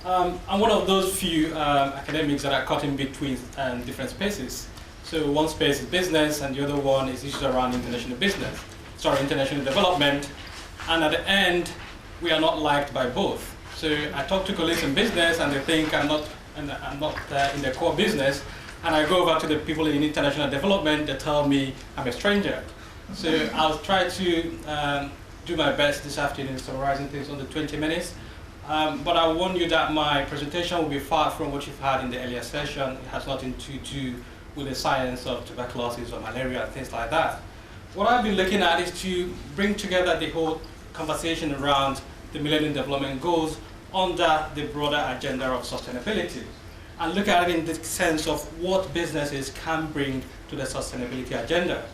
I'm one of those few academics that are caught in between different spaces. So one space is business, and the other one is issues around international international development. And at the end, we are not liked by both. So I talk to colleagues in business, and they think I'm not in the core business. And I go over to the people in international development, they tell me I'm a stranger. So I'll try to do my best this afternoon summarizing things under 20 minutes. But I warn you that my presentation will be far from what you've had in the earlier session. It has nothing to do with the science of tuberculosis or malaria and things like that. What I've been looking at is to bring together the whole conversation around the Millennium Development Goals under the broader agenda of sustainability, and look at it in the sense of what businesses can bring to the sustainability agenda.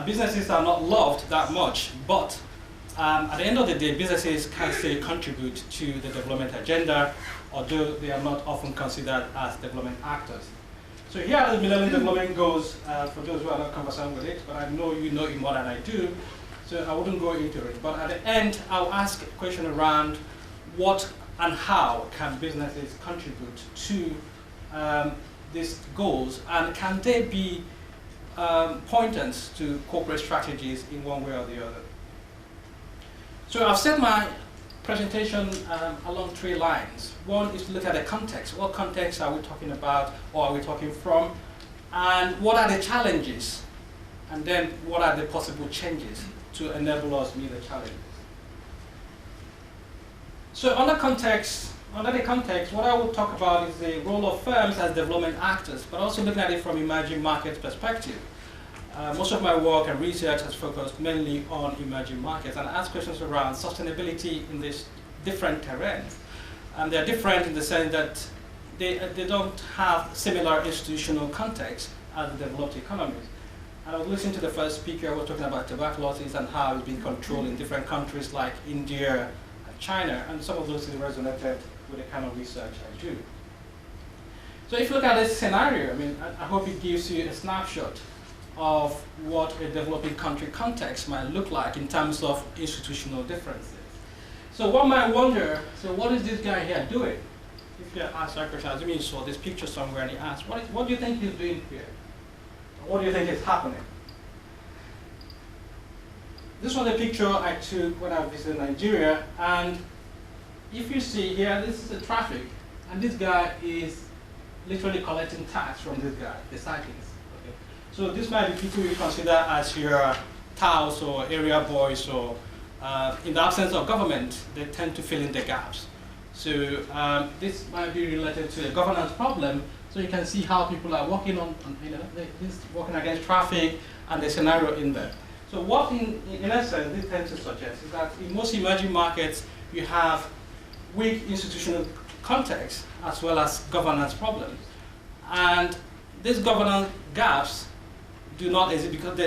Businesses are not loved that much, but at the end of the day, businesses can still contribute to the development agenda, although they are not often considered as development actors. So here are the Millennium Development Goals, for those who are not conversant with it, but I know you know it more than I do, so I wouldn't go into it. But at the end, I'll ask a question around what and how can businesses contribute to these goals, and can they be pointers to corporate strategies in one way or the other. So I've set my presentation along 3 lines. One is to look at the context. What context are we talking about, or are we talking from? And what are the challenges? And then what are the possible changes to enable us to meet the challenges? So under the context, what I will talk about is the role of firms as development actors, but also looking at it from emerging markets perspective. Most of my work and research has focused mainly on emerging markets, and ask questions around sustainability in these different terrains. And they're different in the sense that they don't have similar institutional context as the developed economies. And I was listening to the first speaker who was talking about tuberculosis and how it's been controlled in different countries like India and China, and some of those things resonated with the kind of research I do. So if you look at this scenario, I mean, I hope it gives you a snapshot of what a developing country context might look like in terms of institutional differences. So one might wonder, so what is this guy here doing? If you ask that question, assuming you saw this picture somewhere and he asked, what do you think he's doing here? What do you think is happening? This was a picture I took when I visited Nigeria, and if you see here, this is the traffic, and this guy is literally collecting tax from this guy, the cyclist. Okay? So this might be people you consider as your touts or area boys, or in the absence of government, they tend to fill in the gaps. So this might be related to a governance problem. So you can see how people are working working against traffic and the scenario in there. So what in essence this tends to suggest is that in most emerging markets you have weak institutional context as well as governance problems. And these governance gaps do not exist because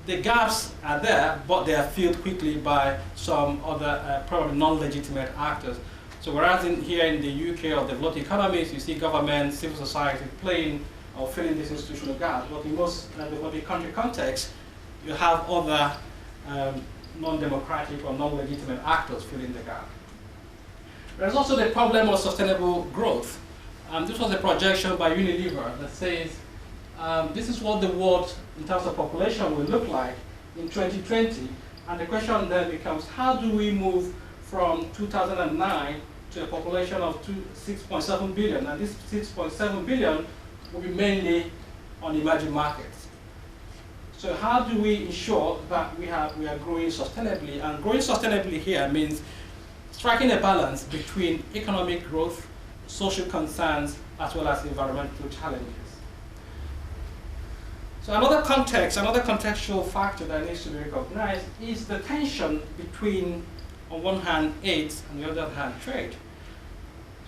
the gaps are there, but they are filled quickly by some other probably non-legitimate actors. So whereas here in the UK or developed economies, you see government, civil society playing or filling these institutional gaps, but in most developing country contexts, you have other non-democratic or non-legitimate actors filling the gap. There's also the problem of sustainable growth. This was a projection by Unilever that says this is what the world in terms of population will look like in 2020. And the question then becomes, how do we move from 2009 to a population of 6.7 billion? And this 6.7 billion will be mainly on emerging markets. So how do we ensure that we are growing sustainably? And growing sustainably here means striking a balance between economic growth, social concerns, as well as environmental challenges. So another contextual factor that needs to be recognized is the tension between, on one hand, aid, and the other hand, trade.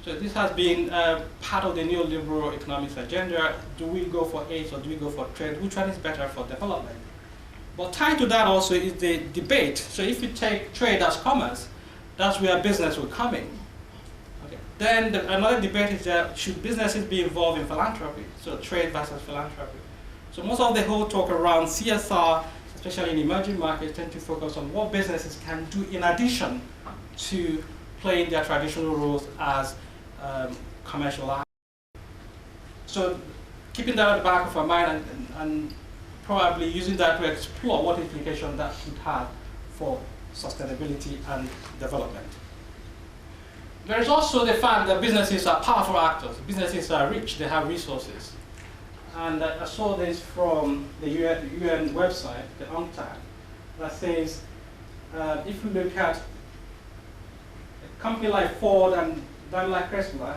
So this has been part of the neoliberal economics agenda. Do we go for aid or do we go for trade? Which one is better for development? But tied to that also is the debate. So if you take trade as commerce, that's where business will come in. Okay. Then another debate is that should businesses be involved in philanthropy? So trade versus philanthropy. So most of the whole talk around CSR, especially in emerging markets, tend to focus on what businesses can do in addition to playing their traditional roles as commercial actors. So keeping that at the back of our mind and probably using that to explore what implication that could have for sustainability and development. There is also the fact that businesses are powerful actors. Businesses are rich, they have resources. And I saw this from the UN website, the UNCTAD, that says, if you look at a company like Ford and Daimler Chrysler,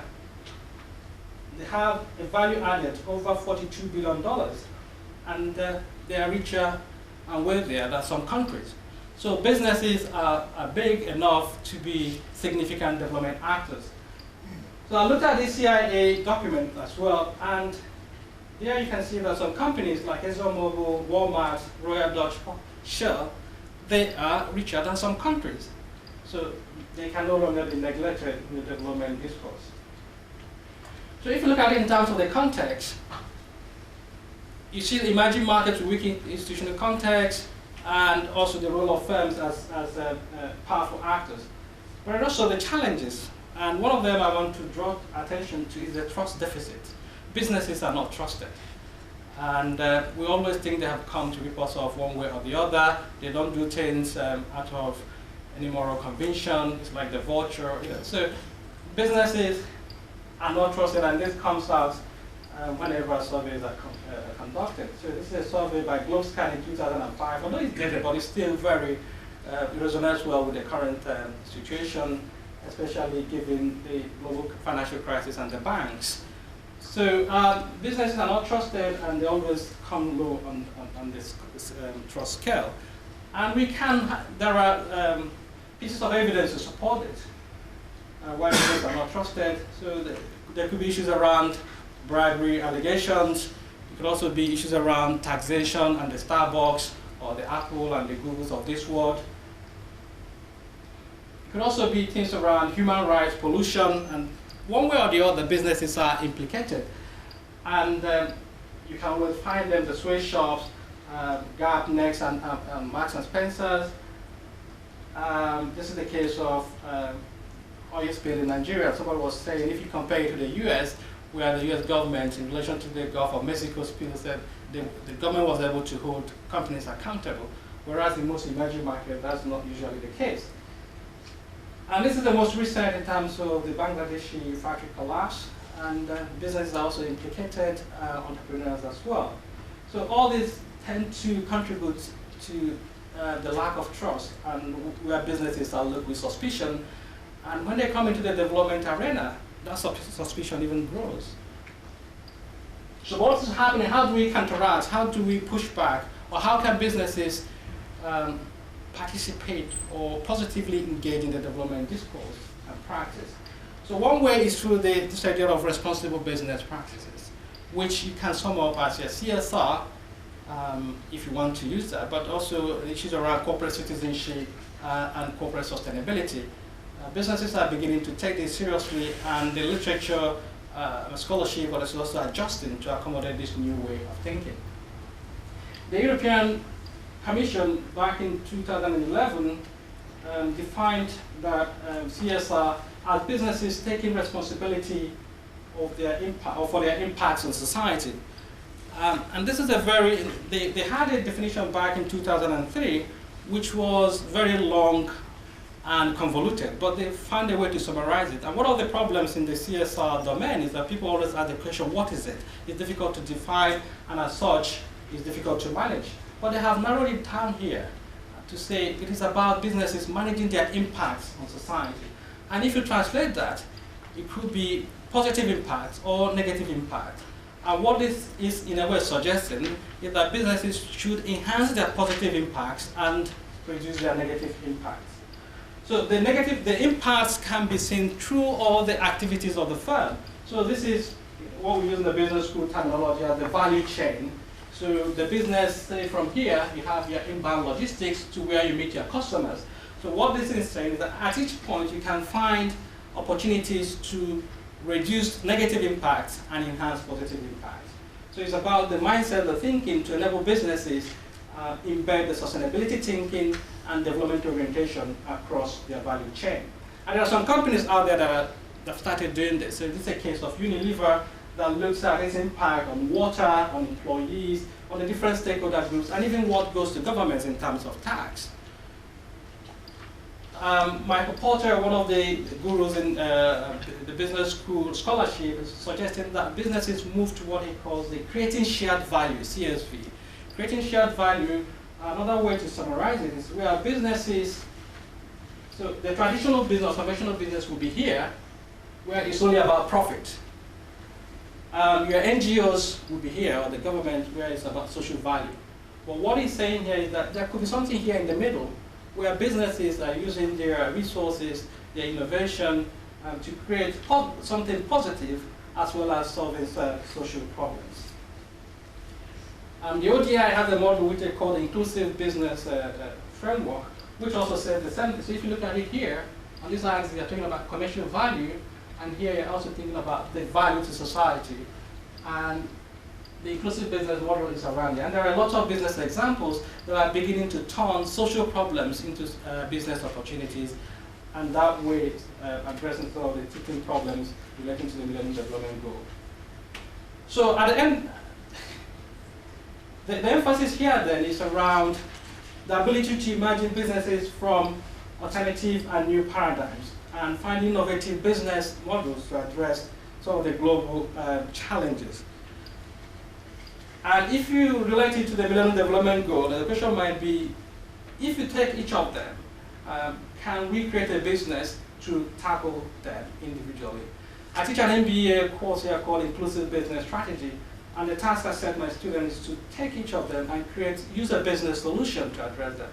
they have a value added over $42 billion, and they are richer and wealthier than some countries. So businesses are big enough to be significant development actors. So I looked at the CIA document as well, and here you can see that some companies like ExxonMobil, Walmart, Royal Dutch Shell, they are richer than some countries. So they can no longer be neglected in the development discourse. So if you look at it in terms of the context, you see the emerging markets with weak institutional context, and also the role of firms as powerful actors. But also the challenges, and one of them I want to draw attention to is the trust deficit. Businesses are not trusted. And we always think they have come to rip us off one way or the other. They don't do things out of any moral conviction. It's like the vulture. You know. So businesses are not trusted, and this comes out whenever surveys are conducted. So this is a survey by Globescan in 2005. Although it's dated, but it's still very, it resonates well with the current situation, especially given the global financial crisis and the banks. So businesses are not trusted, and they always come low on this trust scale. And there are pieces of evidence to support it, why businesses are not trusted. So there could be issues around bribery allegations. It could also be issues around taxation and the Starbucks or the Apple and the Googles of this world. It could also be things around human rights, pollution, and one way or the other, businesses are implicated. And you can always find them, the Sway shops, Gap, Next, and Marks and Spencer's. This is the case of oil spill in Nigeria. Somebody was saying, if you compare it to the US, where the US government, in relation to the Gulf of Mexico spill, said the government was able to hold companies accountable, whereas in most emerging markets, that's not usually the case. And this is the most recent in terms of the Bangladeshi factory collapse, and businesses are also implicated, entrepreneurs as well. So all these tend to contribute to the lack of trust, and where businesses are looked with suspicion. And when they come into the development arena, that suspicion even grows. So what is happening? How do we counteract? How do we push back? Or how can businesses participate or positively engage in the development discourse and practice? So one way is through this idea of responsible business practices, which you can sum up as your CSR, if you want to use that, but also issues around corporate citizenship and corporate sustainability. Businesses are beginning to take this seriously, and the literature, scholarship, but it's also adjusting to accommodate this new way of thinking. The European Commission, back in 2011, defined that CSR as businesses taking responsibility of their impact, or for their impacts on society. And this is they had a definition back in 2003, which was very long and convoluted, but they found a way to summarize it. And one of the problems in the CSR domain is that people always ask the question, what is it? It's difficult to define, and as such, it's difficult to manage. But they have narrowed it down here to say it is about businesses managing their impacts on society. And if you translate that, it could be positive impact or negative impact. And what this is in a way suggesting is that businesses should enhance their positive impacts and reduce their negative impacts. So the impacts can be seen through all the activities of the firm. So this is what we use in the business school terminology as the value chain. So the business, say from here, you have your inbound logistics to where you meet your customers. So what this is saying is that at each point you can find opportunities to reduce negative impacts and enhance positive impacts. So it's about the mindset, the thinking to enable businesses embed the sustainability thinking and development orientation across their value chain. And there are some companies out there that have started doing this. So this is a case of Unilever that looks at its impact on water, on employees, on the different stakeholder groups, and even what goes to governments in terms of tax. Michael Porter, one of the gurus in the business school scholarship, is suggesting that businesses move to what he calls the creating shared value, CSV. Creating shared value, another way to summarize it is where businesses, so the traditional business, conventional business will be here, where it's only about profit. Your NGOs will be here, or the government, where it's about social value. But what he's saying here is that there could be something here in the middle, where businesses are using their resources, their innovation, to create something positive, as well as solving social problems. The ODI has a model which they call the Inclusive Business Framework, which also says the same thing. So if you look at it here, on this axis you're talking about commercial value, and here you're also thinking about the value to society. And the inclusive business model is around there. And there are lots of business examples that are beginning to turn social problems into business opportunities, and that way addressing some of the tipping problems relating to the Millennium Development Goal. So at the end, the emphasis here then is around the ability to imagine businesses from alternative and new paradigms, and find innovative business models to address some of the global challenges. And if you relate it to the Millennium Development Goal, the question might be, if you take each of them, can we create a business to tackle them individually? I teach an MBA course here called Inclusive Business Strategy, and the task I set my students is to take each of them and use a business solution to address them.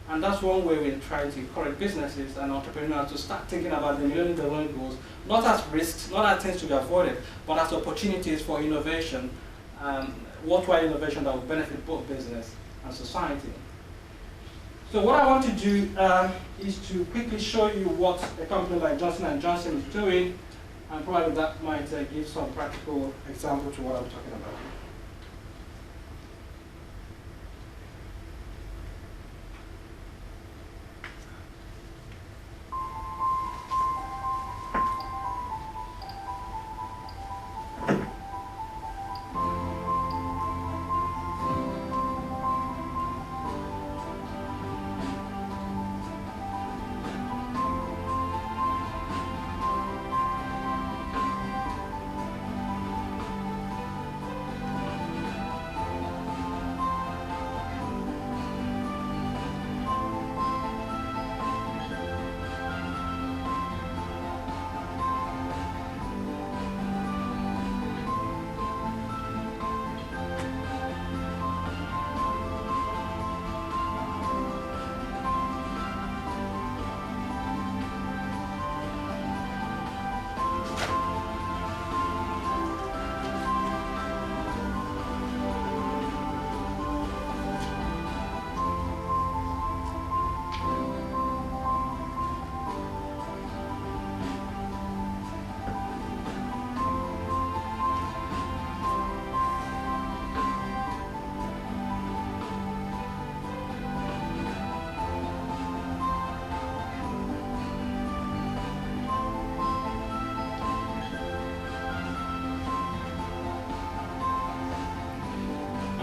And that's one way we're trying to encourage businesses and entrepreneurs to start thinking about the Millennium Development Goals, not as risks, not as things to be avoided, but as opportunities for innovation, worthwhile innovation that will benefit both business and society. So what I want to do is to quickly show you what a company like Johnson & Johnson is doing, and probably that might give some practical example to what I'm talking about.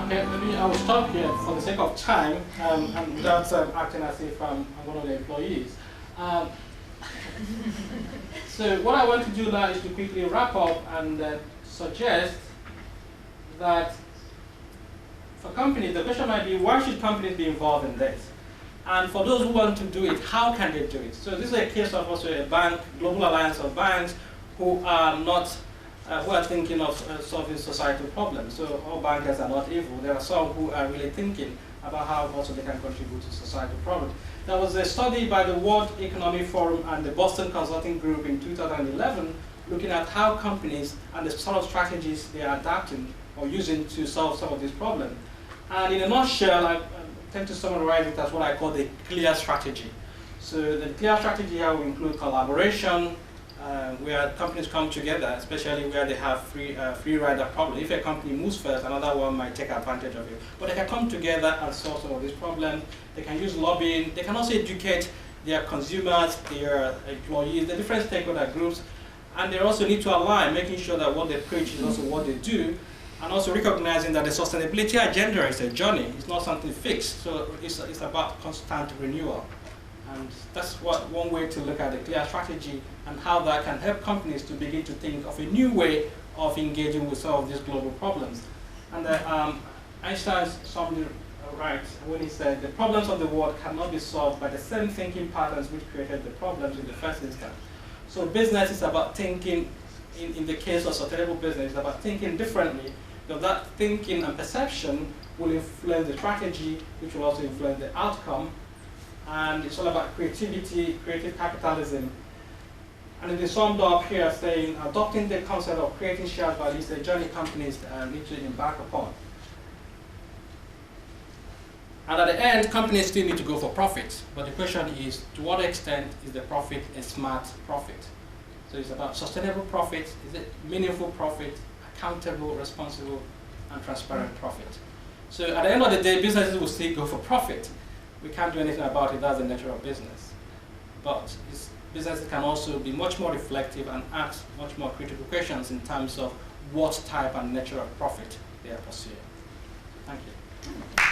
Okay, maybe I will stop here for the sake of time, and without acting as if I'm one of the employees. So what I want to do now is to quickly wrap up and suggest that for companies, the question might be, why should companies be involved in this? And for those who want to do it, how can they do it? So this is a case of also a bank, Global Alliance of Banks, who are not who are thinking of solving societal problems. So all bankers are not evil. There are some who are really thinking about how also they can contribute to societal problems. There was a study by the World Economic Forum and the Boston Consulting Group in 2011 looking at how companies and the sort of strategies they are adapting or using to solve some of these problems. And in a nutshell, I tend to summarize it as what I call the clear strategy. So the clear strategy here will include collaboration, where companies come together, especially where they have free rider problem. If a company moves first, another one might take advantage of it. But they can come together and solve some of these problems. They can use lobbying. They can also educate their consumers, their employees, the different stakeholder groups, and they also need to align, making sure that what they preach is also what they do, and also recognizing that the sustainability agenda is a journey, it's not something fixed, so it's about constant renewal. And that's one way to look at the clear strategy and how that can help companies to begin to think of a new way of engaging with some of these global problems. And Einstein summed it right when he said, the problems of the world cannot be solved by the same thinking patterns which created the problems in the first instance. So business is about thinking, in the case of sustainable business, it's about thinking differently, because that thinking and perception will influence the strategy, which will also influence the outcome. And it's all about creativity, creative capitalism. And it is summed up here saying, adopting the concept of creating shared value is a journey companies need to embark upon. And at the end, companies still need to go for profit. But the question is, to what extent is the profit a smart profit? So it's about sustainable profit, is it meaningful profit, accountable, responsible, and transparent profit? So at the end of the day, businesses will still go for profit. We can't do anything about it, that's the nature of business. But businesses can also be much more reflective and ask much more critical questions in terms of what type and nature of profit they are pursuing. Thank you.